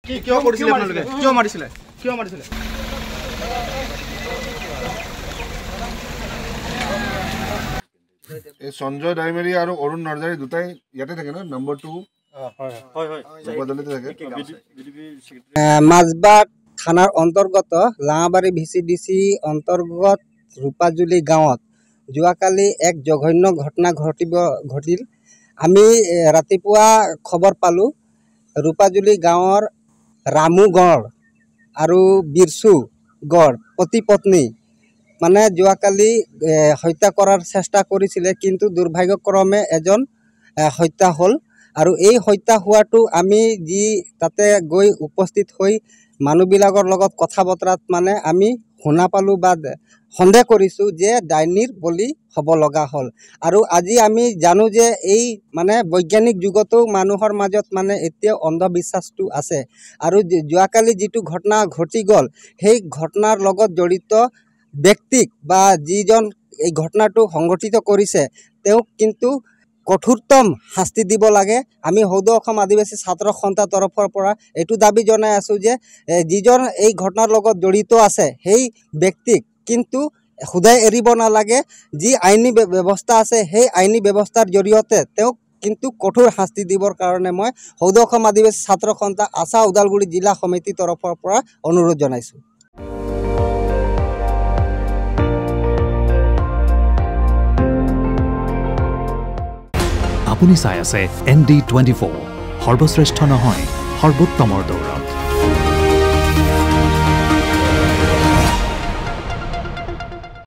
কিয় কৰিছিলে আপোনালোকে কিয় মাৰিছিলে এই সঞ্জয় ডাইমেৰী আৰু অৰুণ নৰজাৰী দুটাই ইয়াতে থাকে ন নম্বৰ 2 মাজবাট থানাৰ অন্তৰ্গত লাঙাবাৰী ভিচিডিচি অন্তৰ্গত ৰূপাজুলি গাঁৱত যোৱাকালি এক জঘন্য ঘটনা ঘটিল। আমি ৰাতিপুৱা খবৰ পালোঁ ৰূপাজুলি গাঁৱৰ ৰামু গড় আৰু বিৰচু গড় পতি পত্নী মানে যোৱাকালি হত্যা কৰাৰ চেষ্টা কৰিছিলে, কিন্তু দুৰ্ভাগ্যক্ৰমে এজন হত্যা হ'ল। আৰু এই হত্যা হোৱাটো আমি যি তাতে গৈ উপস্থিত হৈ মানুহবিলাকৰ লগত কথা বতৰাত মানে আমি শুনা পালোঁ বা সন্দেহ কৰিছোঁ যে ডাইনীৰ বলি হ'ব লগা হ'ল। আৰু আজি আমি জানো যে এই মানে বৈজ্ঞানিক যুগতো মানুহৰ মাজত মানে এতিয়াও অন্ধবিশ্বাসটো আছে। আৰু যোৱাকালি যিটো ঘটনা ঘটি গ'ল সেই ঘটনাৰ লগত জড়িত ব্যক্তিক বা যিজন এই ঘটনাটো সংঘটিত কৰিছে তেওঁক কিন্তু কঠোৰতম শাস্তি দিব লাগে। আমি সৌদ অসম আদিবাসী ছাত্ৰ সন্থাৰ তৰফৰ পৰা এইটো দাবী জনাই আছোঁ যে যিজন এই ঘটনাৰ লগত জড়িত আছে সেই ব্যক্তিক কিন্তু সদায় এৰিব নালাগে। যি আইনী ব্যৱস্থা আছে সেই আইনী ব্যৱস্থাৰ জৰিয়তে তেওঁক কিন্তু কঠোৰ শাস্তি দিবৰ কাৰণে মই সৌদ অসম আদিবাসী ছাত্ৰ সন্থা আছা ওদালগুৰি জিলা সমিতিৰ তৰফৰ পৰা অনুৰোধ জনাইছোঁ। আপুনি চাই আছে ND24 সৰ্বশ্ৰেষ্ঠ নহয় সৰ্বোত্তমৰ দৌৰত।